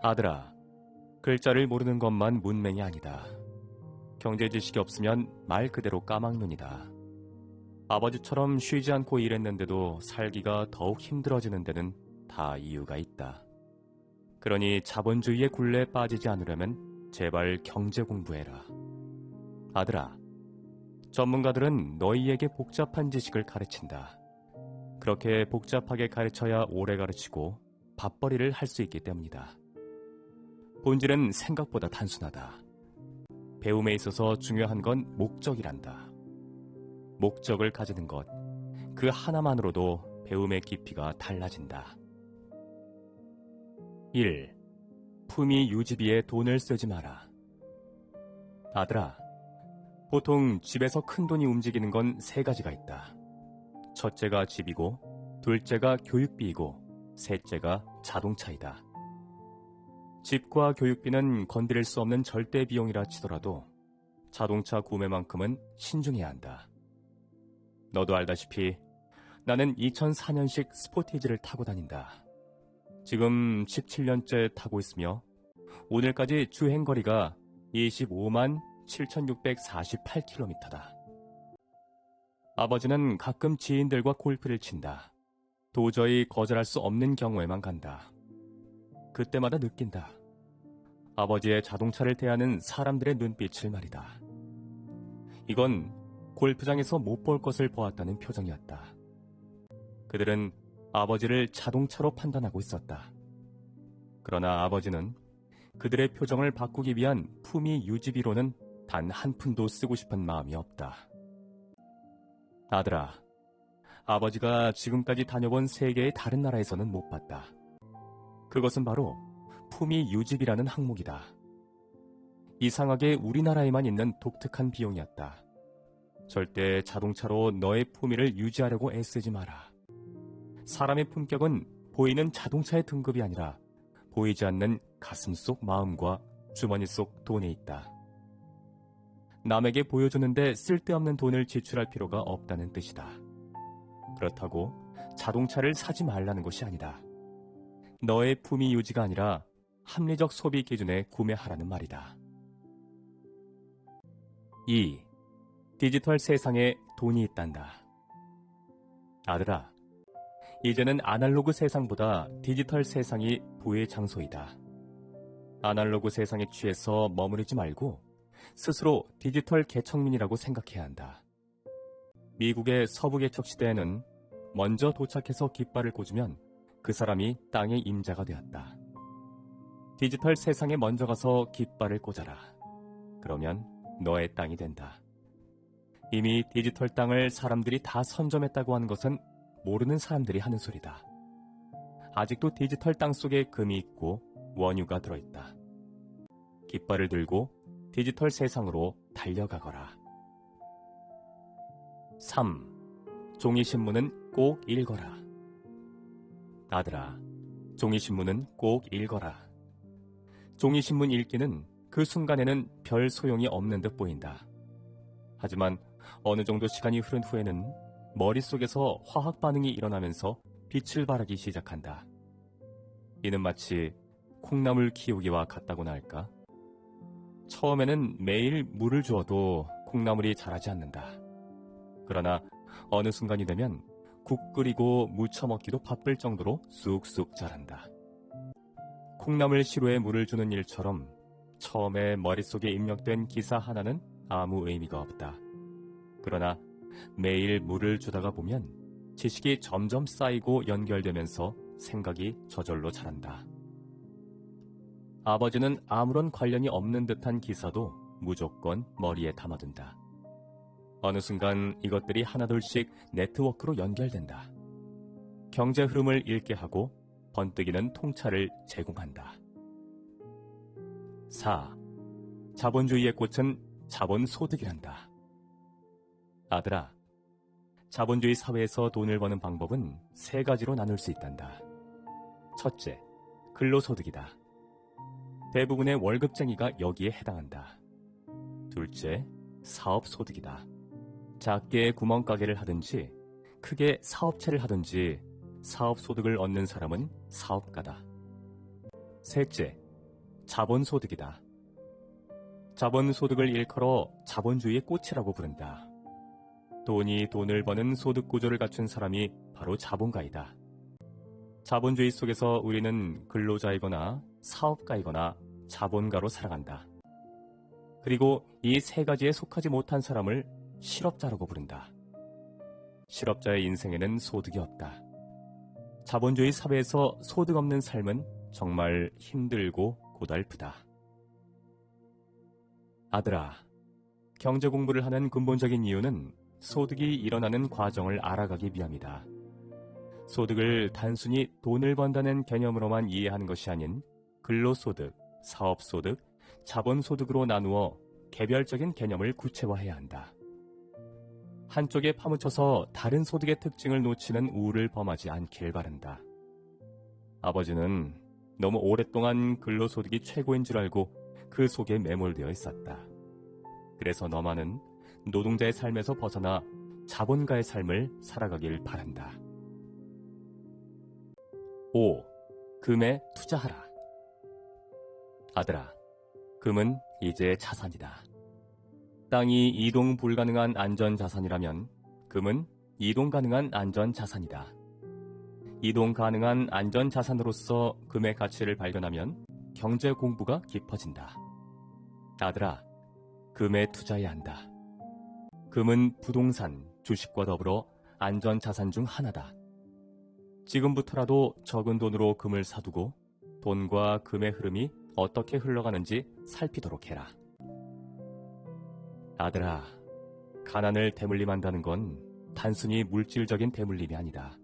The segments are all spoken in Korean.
아들아, 글자를 모르는 것만 문맹이 아니다. 경제 지식이 없으면 말 그대로 까막눈이다. 아버지처럼 쉬지 않고 일했는데도 살기가 더욱 힘들어지는 데는 다 이유가 있다. 그러니 자본주의의 굴레에 빠지지 않으려면 제발 경제 공부해라. 아들아, 전문가들은 너희에게 복잡한 지식을 가르친다. 그렇게 복잡하게 가르쳐야 오래 가르치고 밥벌이를 할 수 있기 때문이다. 본질은 생각보다 단순하다. 배움에 있어서 중요한 건 목적이란다. 목적을 가지는 것, 그 하나만으로도 배움의 깊이가 달라진다. 1. 품위 유지비에 돈을 쓰지 마라. 아들아, 보통 집에서 큰돈이 움직이는 건 세 가지가 있다. 첫째가 집이고, 둘째가 교육비이고, 셋째가 자동차이다. 집과 교육비는 건드릴 수 없는 절대 비용이라 치더라도 자동차 구매만큼은 신중해야 한다. 너도 알다시피 나는 2004년식 스포티지를 타고 다닌다. 지금 17년째 타고 있으며 오늘까지 주행거리가 25만 7,648km다. 아버지는 가끔 지인들과 골프를 친다. 도저히 거절할 수 없는 경우에만 간다. 그때마다 느낀다. 아버지의 자동차를 대하는 사람들의 눈빛을 말이다. 이건 골프장에서 못 볼 것을 보았다는 표정이었다. 그들은 아버지를 자동차로 판단하고 있었다. 그러나 아버지는 그들의 표정을 바꾸기 위한 품위 유지비로는 단 한 푼도 쓰고 싶은 마음이 없다. 아들아, 아버지가 지금까지 다녀본 세계의 다른 나라에서는 못 봤다. 그것은 바로 품위 유지비라는 항목이다. 이상하게 우리나라에만 있는 독특한 비용이었다. 절대 자동차로 너의 품위를 유지하려고 애쓰지 마라. 사람의 품격은 보이는 자동차의 등급이 아니라 보이지 않는 가슴 속 마음과 주머니 속 돈에 있다. 남에게 보여주는데 쓸데없는 돈을 지출할 필요가 없다는 뜻이다. 그렇다고 자동차를 사지 말라는 것이 아니다. 너의 품위 유지가 아니라 합리적 소비 기준에 구매하라는 말이다. 2. 디지털 세상에 돈이 있단다. 아들아, 이제는 아날로그 세상보다 디지털 세상이 부의 장소이다. 아날로그 세상에 취해서 머무르지 말고 스스로 디지털 개척민이라고 생각해야 한다. 미국의 서부 개척 시대에는 먼저 도착해서 깃발을 꽂으면 그 사람이 땅의 임자가 되었다. 디지털 세상에 먼저 가서 깃발을 꽂아라. 그러면 너의 땅이 된다. 이미 디지털 땅을 사람들이 다 선점했다고 하는 것은 모르는 사람들이 하는 소리다. 아직도 디지털 땅 속에 금이 있고 원유가 들어있다. 깃발을 들고 디지털 세상으로 달려가거라. 3. 종이신문은 꼭 읽어라. 아들아, 종이신문은 꼭 읽어라. 종이신문 읽기는 그 순간에는 별 소용이 없는 듯 보인다. 하지만 어느 정도 시간이 흐른 후에는 머릿속에서 화학 반응이 일어나면서 빛을 발하기 시작한다. 이는 마치 콩나물 키우기와 같다고나 할까? 처음에는 매일 물을 주어도 콩나물이 자라지 않는다. 그러나 어느 순간이 되면 국 끓이고 무쳐 먹기도 바쁠 정도로 쑥쑥 자란다. 콩나물 시루에 물을 주는 일처럼 처음에 머릿속에 입력된 기사 하나는 아무 의미가 없다. 그러나 매일 물을 주다가 보면 지식이 점점 쌓이고 연결되면서 생각이 저절로 자란다. 아버지는 아무런 관련이 없는 듯한 기사도 무조건 머리에 담아둔다. 어느 순간 이것들이 하나둘씩 네트워크로 연결된다. 경제 흐름을 읽게 하고 번뜩이는 통찰을 제공한다. 4. 자본주의의 꽃은 자본소득이란다. 아들아, 자본주의 사회에서 돈을 버는 방법은 세 가지로 나눌 수 있단다. 첫째, 근로소득이다. 대부분의 월급쟁이가 여기에 해당한다. 둘째, 사업소득이다. 작게 구멍가게를 하든지 크게 사업체를 하든지 사업소득을 얻는 사람은 사업가다. 셋째, 자본소득이다. 자본소득을 일컬어 자본주의의 꽃이라고 부른다. 돈이 돈을 버는 소득구조를 갖춘 사람이 바로 자본가이다. 자본주의 속에서 우리는 근로자이거나 사업가이거나 자본가로 살아간다. 그리고 이 세 가지에 속하지 못한 사람을 실업자라고 부른다. 실업자의 인생에는 소득이 없다. 자본주의 사회에서 소득 없는 삶은 정말 힘들고 고달프다. 아들아, 경제 공부를 하는 근본적인 이유는 소득이 일어나는 과정을 알아가기 위함이다. 소득을 단순히 돈을 번다는 개념으로만 이해하는 것이 아닌 근로소득, 사업소득, 자본소득으로 나누어 개별적인 개념을 구체화해야 한다. 한쪽에 파묻혀서 다른 소득의 특징을 놓치는 우를 범하지 않길 바란다. 아버지는 너무 오랫동안 근로소득이 최고인 줄 알고 그 속에 매몰되어 있었다. 그래서 너만은 노동자의 삶에서 벗어나 자본가의 삶을 살아가길 바란다. 5. 금에 투자하라. 아들아, 금은 이제 자산이다. 땅이 이동 불가능한 안전자산이라면 금은 이동 가능한 안전자산이다. 이동 가능한 안전자산으로서 금의 가치를 발견하면 경제 공부가 깊어진다. 아들아, 금에 투자해야 한다. 금은 부동산, 주식과 더불어 안전자산 중 하나다. 지금부터라도 적은 돈으로 금을 사두고 돈과 금의 흐름이 어떻게 흘러가는지 살피도록 해라. 아들아, 가난을 대물림한다는 건 단순히 물질적인 대물림이 아니다.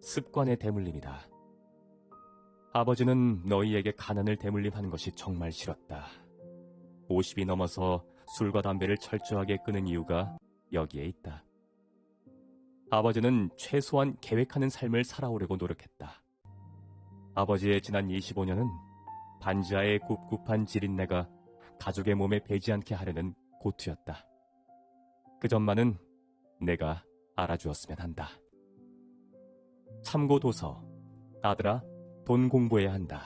습관의 대물림이다. 아버지는 너희에게 가난을 대물림하는 것이 정말 싫었다. 50이 넘어서 술과 담배를 철저하게 끊은 이유가 여기에 있다. 아버지는 최소한 계획하는 삶을 살아오려고 노력했다. 아버지의 지난 25년은 반지하의 굽굽한 지린내가 가족의 몸에 배지 않게 하려는 고투였다. 그 점만은 내가 알아주었으면 한다. 참고 도서. 아들아, 돈 공부해야 한다.